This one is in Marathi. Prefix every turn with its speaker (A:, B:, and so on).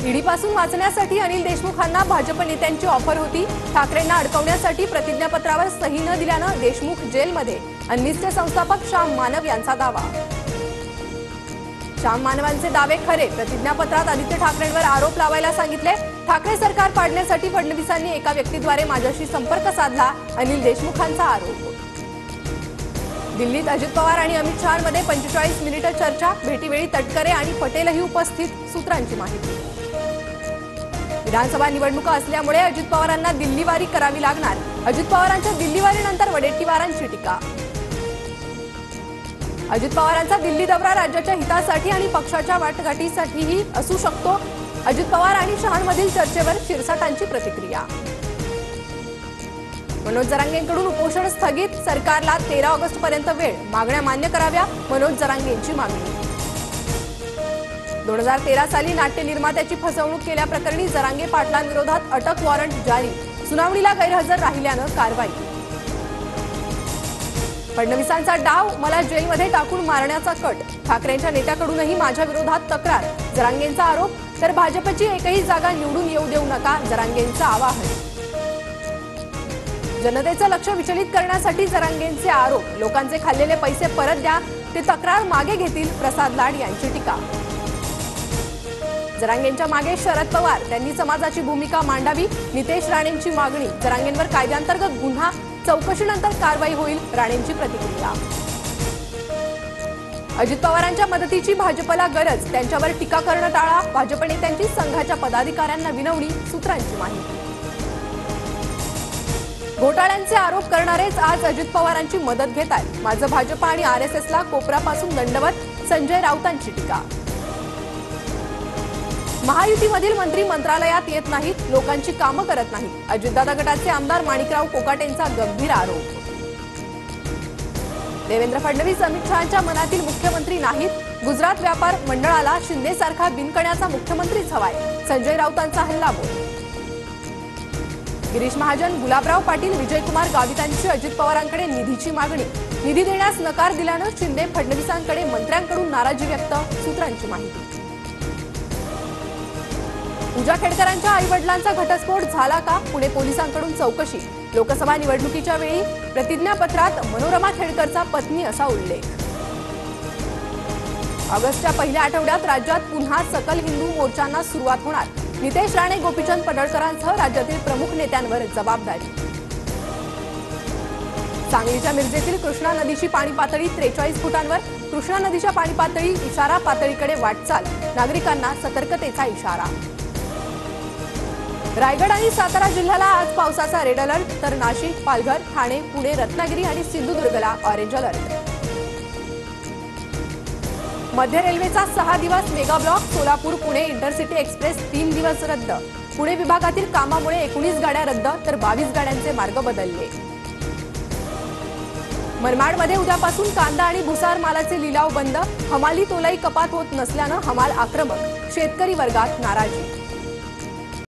A: ईडीपासून वाचण्यासाठी अनिल देशमुखांना भाजप नेत्यांची ऑफर होती। ठाकरेंना अडकवण्यासाठी प्रतिज्ञापत्रावर सही न दिल्यानं देशमुख जेलमध्ये। अन्निसचे संस्थापक श्याम मानव यांचा दावा। श्याम मानवांचे दावे खरे, प्रतिज्ञापत्रात आदित्य ठाकरेंवर आरोप लावायला सांगितले। ठाकरे सरकार पाडण्यासाठी फडणवीसांनी एका व्यक्तीद्वारे माझ्याशी संपर्क साधला, अनिल देशमुखांचा आरोप। दिल्लीत अजित पवार आणि अमित शहांमध्ये 45 मिनिटे चर्चा, भेटीवेळी तटकरे आणि पटेलही उपस्थित, सूत्रांची माहिती। विधानसभा निवडणुका असल्यामुळे अजित पवारांना दिल्लीवारी करावी लागणार, अजित पवारांच्या दिल्लीवारीनंतर वडेट्टीवारांची टीका। अजित पवारांचा दिल्ली दौरा राज्याच्या हितासाठी आणि पक्षाच्या वाटघाटीसाठीही असू शकतो, अजित पवार आणि शहांमधील चर्चेवर शिरसाटांची प्रतिक्रिया। मनोज जरांगेंकडून उपोषण स्थगित, सरकारला 13 ऑगस्ट पर्यंत वेळ, मागण्या मान्य कराव्या, मनोज जरांगेंची मागणी। 2013 साली नाट्य निर्मात्याची फसवणूक केल्याप्रकरणी जरांगे पाटलांविरोधात अटक वॉरंट जारी, सुनावणीला गैरहजर राहिल्यानं कारवाई। फडणवीसांचा डाव, मला जेलमध्ये टाकून मारण्याचा कट, ठाकरेंच्या नेत्याकडूनही माझ्या विरोधात तक्रार, जरांगेंचा आरोप। तर भाजपची एकही जागा निवडून येऊ देऊ नका, जरांगेंचं आवाहन। जनतेचं लक्ष विचलित करण्यासाठी जरांगेंचे आरोप, लोकांचे खाल्लेले पैसे परत द्या, ते तक्रार मागे घेतील, प्रसाद लाड यांची टीका। जरांगेंच्या मागे शरद पवार, त्यांनी समाजाची भूमिका मांडावी, नितेश राणेंची मागणी। जरांगेंवर कायद्याअंतर्गत गुन्हा, चौकशीनंतर कारवाई होईल, राणेंची प्रतिक्रिया। अजित पवारांच्या मदतीची भाजपला गरज, त्यांच्यावर टीका करणं टाळा, भाजप नेत्यांची संघाच्या पदाधिकाऱ्यांना विनवणी, सूत्रांची माहिती। घोटाळ्यांचे आरोप करणारेच आज अजित पवारांची मदत घेत आहेत, माझं भाजप आणि आरएसएसला कोपरापासून दंडवत, संजय राऊतांची टीका। महायुतीमधील मंत्री मंत्रालयात येत नाहीत, लोकांची कामं करत नाहीत, अजितदादा गटाचे आमदार माणिकराव कोकाटेंचा गंभीर आरोप। देवेंद्र फडणवीस अमित शहांच्या मनातील मुख्यमंत्री नाहीत, गुजरात व्यापार मंडळाला शिंदेसारखा बिनकण्याचा मुख्यमंत्रीच हवाय, संजय राऊतांचा हल्लाबोल। गिरीश महाजन, गुलाबराव पाटील, विजयकुमार गावितांची अजित पवारांकडे निधीची मागणी, निधी देण्यास नकार दिल्यानं शिंदे फडणवीसांकडे मंत्र्यांकडून नाराजी व्यक्त, सूत्रांची माहिती। पूजा खेडकरांच्या आईवडिलांचा घटस्फोट झाला का, पुणे पोलिसांकडून चौकशी, लोकसभा निवडणुकीच्या वेळी प्रतिज्ञापत्रात मनोरमा खेडकरचा पत्नी असा उल्लेख। ऑगस्टच्या पहिल्या आठवड्यात राज्यात पुन्हा सकल हिंदू मोर्चांना सुरुवात होणार, नितेश राणे, गोपीचंद पडळकरांसह राज्यातील प्रमुख नेत्यांवर जबाबदारी। सांगलीच्या मिरजेतील कृष्णा नदीची पाणी पातळी 43 फुटांवर, कृष्णा नदीच्या पाणी पातळी इशारा पातळीकडे वाटचाल, नागरिकांना सतर्कतेचा इशारा। रायगड आणि सातारा जिल्ह्याला आज पावसाचा रेड अलर्ट, तर नाशिक, पालघर, ठाणे, पुणे, रत्नागिरी आणि सिंधुदुर्गला ऑरेंज अलर्ट। मध्य रेल्वेचा 6 दिवस mega block, Solapur Pune intercity express 3 दिवस रद्द, पुणे विभागातील कामामुळे 19 गाड्या रद्द, तर 22 गाड्यांचे मार्ग बदलले। मनमाडमध्ये उद्यापासून कांदा आणि भुसार मालाचे लिलाव बंद, हमाली तोलाई कपात होत नसल्यानं हमाल आक्रमक, शेतकरी वर्गात नाराजी।